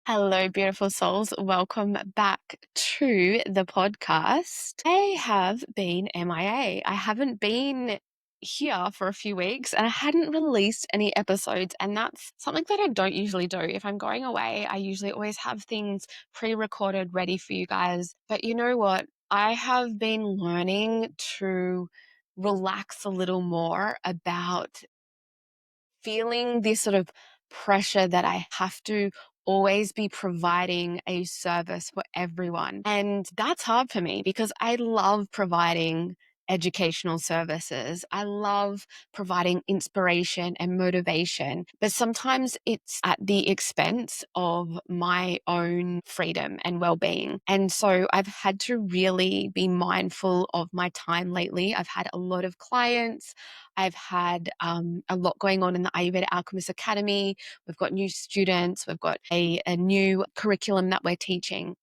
Hello, beautiful souls. Welcome back to the podcast. I have been MIA. I haven't been here for a few weeks and I hadn't released any episodes, and that's something that I don't usually do. If I'm going away, I usually always have things pre-recorded ready for you guys. But you know what? I have been learning to relax a little more about feeling this sort of pressure that I have to always be providing a service for everyone. And that's hard for me because I love providing educational services. I love providing inspiration and motivation, but sometimes it's at the expense of my own freedom and well-being. And so I've had to really be mindful of my time lately. I've had a lot of clients. I've had a lot going on in the Ayurveda Alchemist Academy. We've got new students. We've got a new curriculum that we're teaching.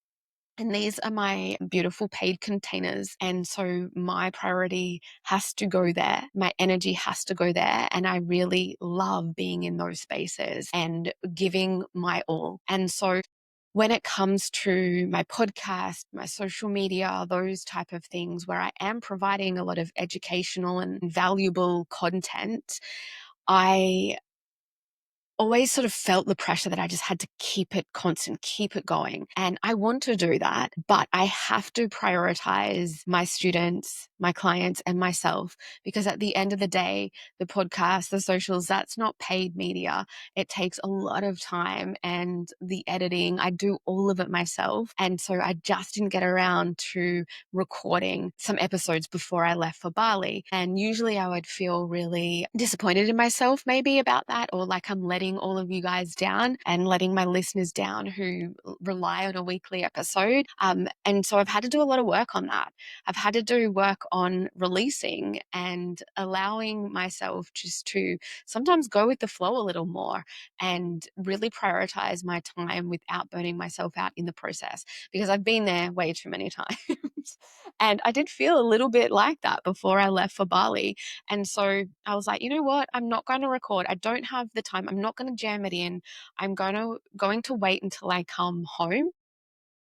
And these are my beautiful paid containers. And so my priority has to go there. My energy has to go there. And I really love being in those spaces and giving my all. And so when it comes to my podcast, my social media, those type of things where I am providing a lot of educational and valuable content, I always sort of felt the pressure that I just had to keep it constant, keep it going. And I want to do that, but I have to prioritize my students, my clients, and myself, because at the end of the day, the podcast, the socials, that's not paid media. It takes a lot of time, and the editing, I do all of it myself. And so I just didn't get around to recording some episodes before I left for Bali. And usually I would feel really disappointed in myself maybe about that, or like I'm letting all of you guys down and letting my listeners down who rely on a weekly episode. And so I've had to do a lot of work on that. I've had to do work on releasing and allowing myself just to sometimes go with the flow a little more and really prioritize my time without burning myself out in the process, because I've been there way too many times. And I did feel a little bit like that before I left for Bali. And so I was like, you know what? I'm not going to record. I don't have the time. I'm not going to jam it in. I'm going to wait until I come home.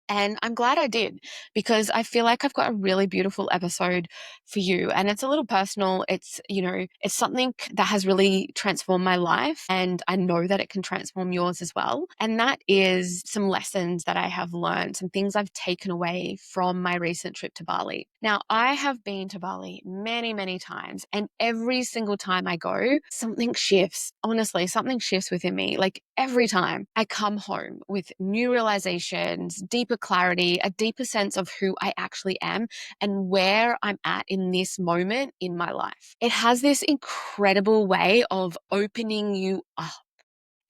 And I'm glad I did, because I feel like I've got a really beautiful episode for you. And it's a little personal. It's, it's something that has really transformed my life. And I know that it can transform yours as well. And that is some lessons that I have learned, some things I've taken away from my recent trip to Bali. Now, I have been to Bali many, many times. And every single time I go, something shifts. Honestly, something shifts within me. Like every time I come home with new realizations, deeper clarity, a deeper sense of who I actually am and where I'm at in this moment in my life. It has this incredible way of opening you up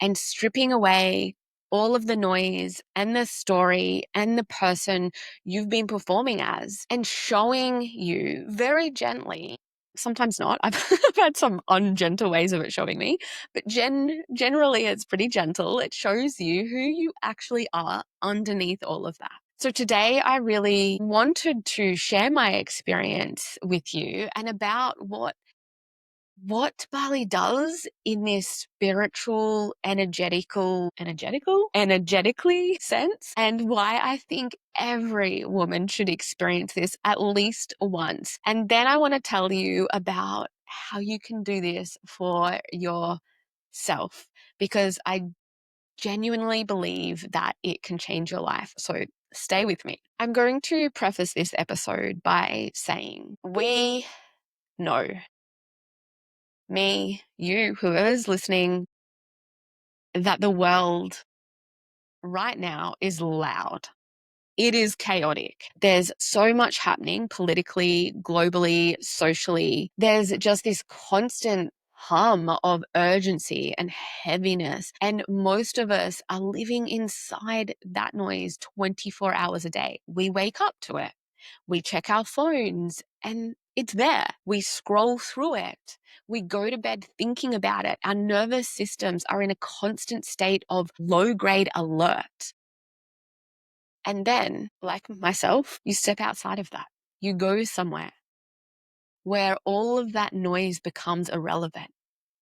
and stripping away all of the noise and the story and the person you've been performing as, and showing you very gently. Sometimes not. I've had some ungentle ways of it showing me, but generally it's pretty gentle. It shows you who you actually are underneath all of that. So today I really wanted to share my experience with you and about what Bali does in this spiritual, energetically sense, and why I think every woman should experience this at least once. And then I want to tell you about how you can do this for yourself, because I genuinely believe that it can change your life. So stay with me. I'm going to preface this episode by saying, we know, me, you, whoever's listening, that the world right now is loud. It is chaotic. There's so much happening politically, globally, socially. There's just this constant hum of urgency and heaviness. And most of us are living inside that noise 24 hours a day. We wake up to it. We check our phones and it's there. We scroll through it. We go to bed thinking about it. Our nervous systems are in a constant state of low-grade alert. And then, like myself, you step outside of that. You go somewhere where all of that noise becomes irrelevant.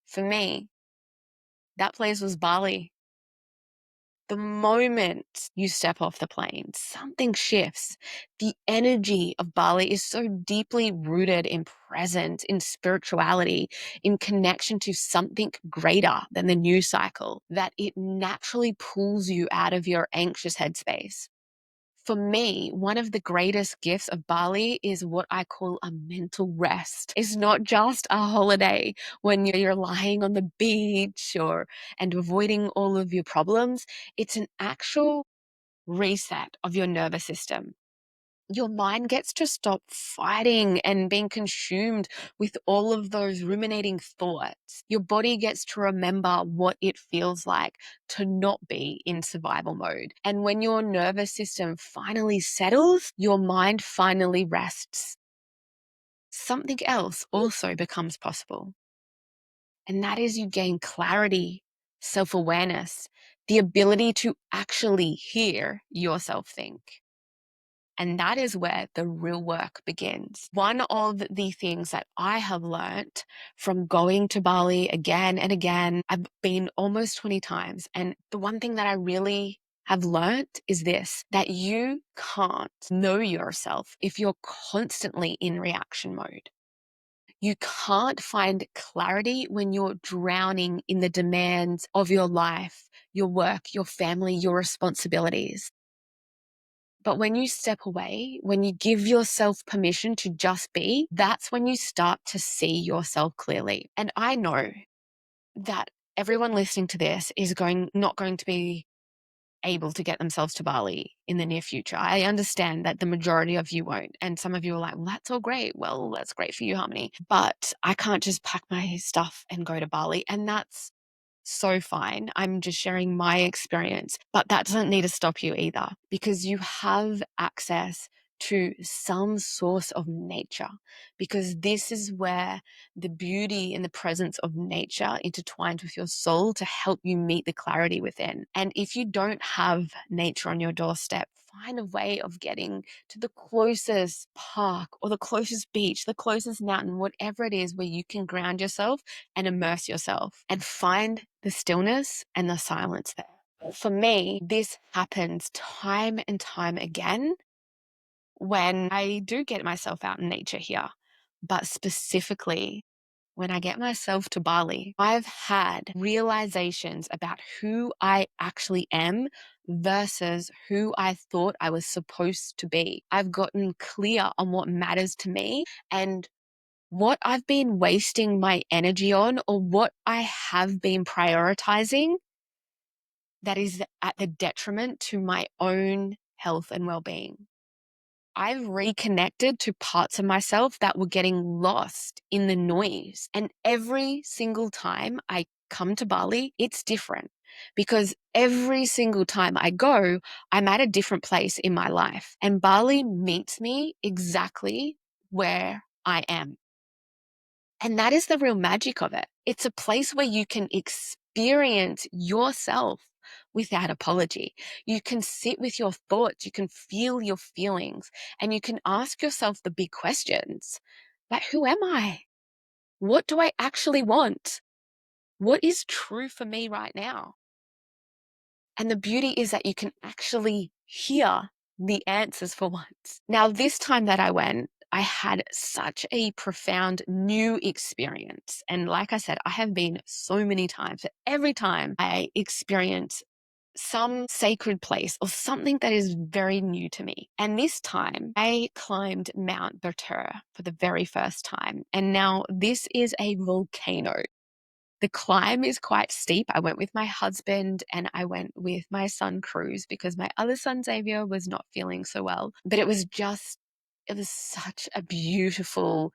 For me, that place was Bali. The moment you step off the plane, something shifts. The energy of Bali is so deeply rooted in presence, in spirituality, in connection to something greater than the news cycle, that it naturally pulls you out of your anxious headspace. For me, one of the greatest gifts of Bali is what I call a mental rest. It's not just a holiday when you're lying on the beach and avoiding all of your problems. It's an actual reset of your nervous system. Your mind gets to stop fighting and being consumed with all of those ruminating thoughts. Your body gets to remember what it feels like to not be in survival mode. And when your nervous system finally settles, your mind finally rests. Something else also becomes possible. And that is you gain clarity, self-awareness, the ability to actually hear yourself think. And that is where the real work begins. One of the things that I have learned from going to Bali again and again, I've been almost 20 times. And the one thing that I really have learned is this, that you can't know yourself if you're constantly in reaction mode. You can't find clarity when you're drowning in the demands of your life, your work, your family, your responsibilities. But when you step away, when you give yourself permission to just be, that's when you start to see yourself clearly. And I know that everyone listening to this is not going to be able to get themselves to Bali in the near future. I understand that the majority of you won't. And some of you are like, well, that's all great. Well, that's great for you, Harmony. But I can't just pack my stuff and go to Bali. And that's so fine. I'm just sharing my experience, but that doesn't need to stop you either, because you have access to some source of nature, because this is where the beauty and the presence of nature intertwines with your soul to help you meet the clarity within. And if you don't have nature on your doorstep, find a way of getting to the closest park or the closest beach, the closest mountain, whatever it is where you can ground yourself and immerse yourself and find the stillness and the silence there. For me, this happens time and time again when I do get myself out in nature here, but specifically when I get myself to Bali. I've had realizations about who I actually am versus who I thought I was supposed to be. I've gotten clear on what matters to me and what I've been wasting my energy on, or what I have been prioritizing that is at the detriment to my own health and well-being. I've reconnected to parts of myself that were getting lost in the noise. And every single time I come to Bali, it's different, because every single time I go, I'm at a different place in my life. And Bali meets me exactly where I am. And that is the real magic of it. It's a place where you can experience yourself without apology. You can sit with your thoughts, you can feel your feelings, and you can ask yourself the big questions. Like, who am I? What do I actually want? What is true for me right now? And the beauty is that you can actually hear the answers for once. Now, this time that I went, I had such a profound new experience. And like I said, I have been so many times, but every time I experience some sacred place or something that is very new to me. And this time I climbed Mount Bertura for the very first time. And now this is a volcano. The climb is quite steep. I went with my husband and I went with my son, Cruz, because my other son, Xavier, was not feeling so well. But it was such a beautiful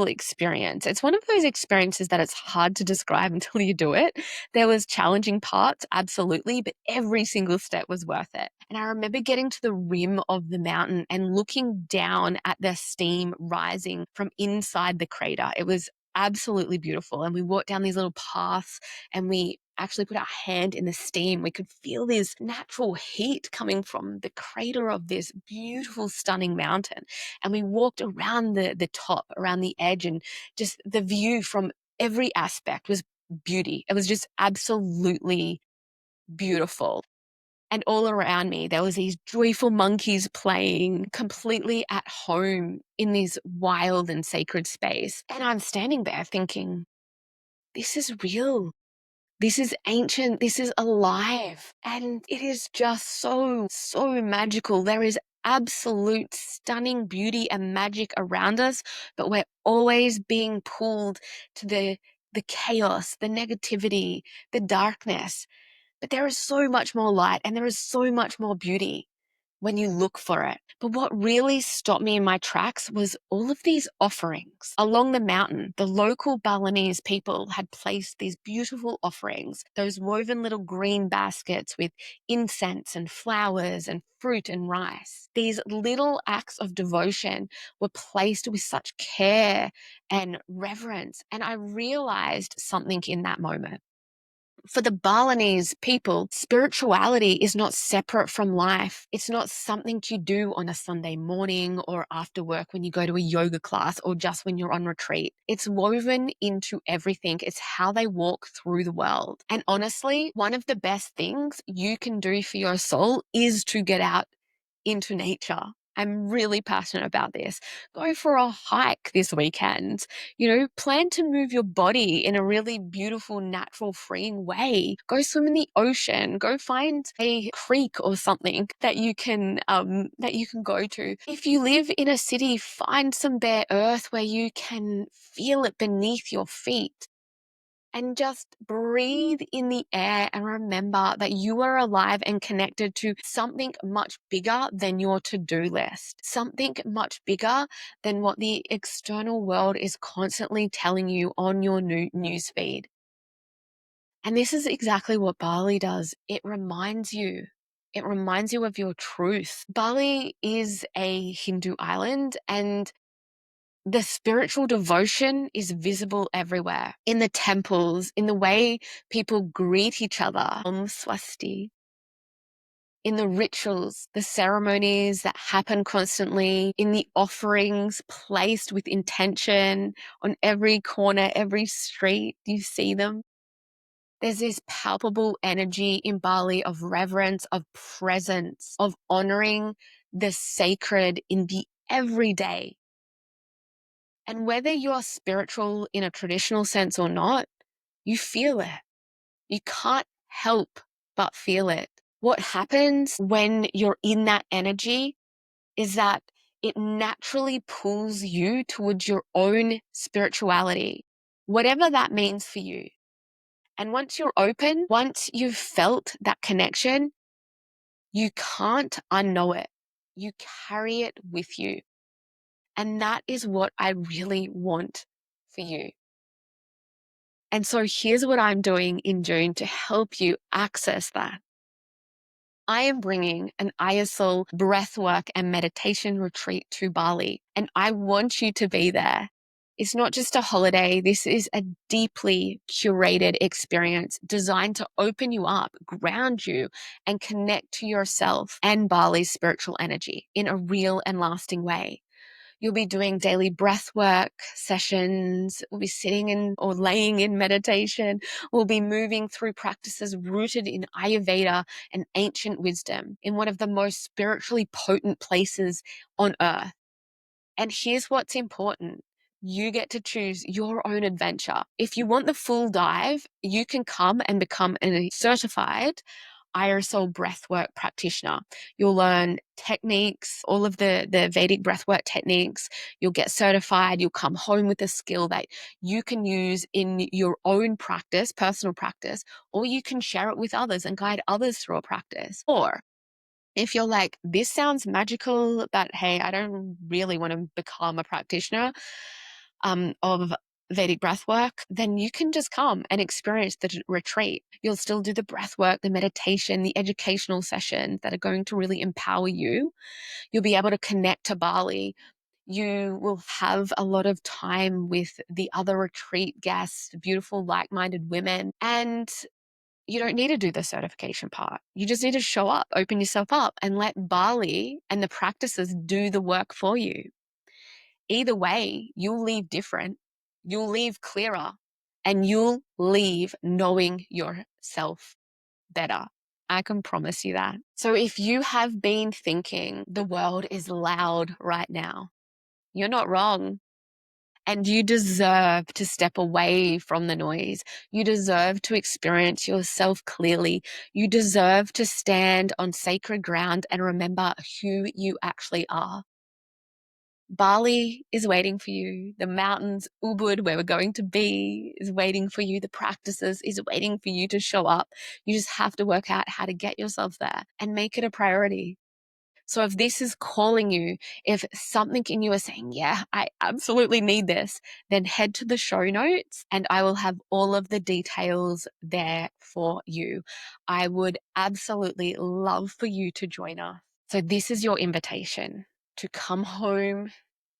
experience. It's one of those experiences that it's hard to describe until you do it. There was challenging parts, absolutely, but every single step was worth it. And I remember getting to the rim of the mountain and looking down at the steam rising from inside the crater. It was absolutely beautiful. And we walked down these little paths and we actually put our hand in the steam. We could feel this natural heat coming from the crater of this beautiful, stunning mountain. And we walked around the top, around the edge, and just the view from every aspect was beauty. It was just absolutely beautiful. And all around me, there was these joyful monkeys playing completely at home in this wild and sacred space. And I'm standing there thinking, this is real. This is ancient. This is alive. And it is just so, so magical. There is absolute stunning beauty and magic around us, but we're always being pulled to the chaos, the negativity, the darkness. But there is so much more light and there is so much more beauty when you look for it. But what really stopped me in my tracks was all of these offerings. Along the mountain, the local Balinese people had placed these beautiful offerings, those woven little green baskets with incense and flowers and fruit and rice. These little acts of devotion were placed with such care and reverence. And I realized something in that moment. For the Balinese people, spirituality is not separate from life. It's not something you do on a Sunday morning or after work when you go to a yoga class or just when you're on retreat. It's woven into everything. It's how they walk through the world. And honestly, one of the best things you can do for your soul is to get out into nature. I'm really passionate about this. Go for a hike this weekend. Plan to move your body in a really beautiful, natural, freeing way. Go swim in the ocean. Go find a creek or something that you can go to. If you live in a city, find some bare earth where you can feel it beneath your feet. And just breathe in the air and remember that you are alive and connected to something much bigger than your to-do list, something much bigger than what the external world is constantly telling you on your news feed. And this is exactly what Bali does. It reminds you. It reminds you of your truth. Bali is a Hindu island, and the spiritual devotion is visible everywhere, in the temples, in the way people greet each other, swasti, in the rituals, the ceremonies that happen constantly, in the offerings placed with intention on every corner, every street, you see them. There's this palpable energy in Bali of reverence, of presence, of honoring the sacred in the everyday. And whether you're spiritual in a traditional sense or not, you feel it. You can't help but feel it. What happens when you're in that energy is that it naturally pulls you towards your own spirituality, whatever that means for you. And once you're open, once you've felt that connection, you can't unknow it. You carry it with you. And that is what I really want for you. And so here's what I'm doing in June to help you access that. I am bringing an ISL breathwork and meditation retreat to Bali, and I want you to be there. It's not just a holiday. This is a deeply curated experience designed to open you up, ground you, and connect to yourself and Bali's spiritual energy in a real and lasting way. You'll be doing daily breath work sessions. We'll be sitting in or laying in meditation. We'll be moving through practices rooted in Ayurveda and ancient wisdom in one of the most spiritually potent places on earth. And here's what's important. You get to choose your own adventure. If you want the full dive, you can come and become a certified ISL breathwork practitioner. You'll learn techniques, all of the Vedic breathwork techniques. You'll get certified. You'll come home with a skill that you can use in your own practice, personal practice, or you can share it with others and guide others through a practice. Or if you're like, this sounds magical, but hey, I don't really want to become a practitioner of Vedic breathwork, then you can just come and experience the retreat. You'll still do the breathwork, the meditation, the educational sessions that are going to really empower you. You'll be able to connect to Bali. You will have a lot of time with the other retreat guests, beautiful, like-minded women. And you don't need to do the certification part. You just need to show up, open yourself up, and let Bali and the practices do the work for you. Either way, you'll leave different, you'll leave clearer, and you'll leave knowing yourself better. I can promise you that. So if you have been thinking the world is loud right now, you're not wrong. And you deserve to step away from the noise. You deserve to experience yourself clearly. You deserve to stand on sacred ground and remember who you actually are. Bali is waiting for you. The mountains, Ubud, where we're going to be, is waiting for you. The practices is waiting for you to show up. You just have to work out how to get yourself there and make it a priority. So if this is calling you, if something in you is saying, yeah, I absolutely need this, then head to the show notes and I will have all of the details there for you. I would absolutely love for you to join us. So this is your invitation to come home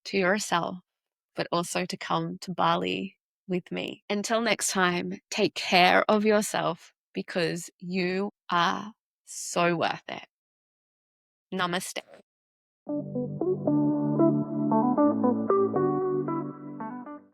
to yourself, but also to come to Bali with me. Until next time, take care of yourself because you are so worth it. Namaste.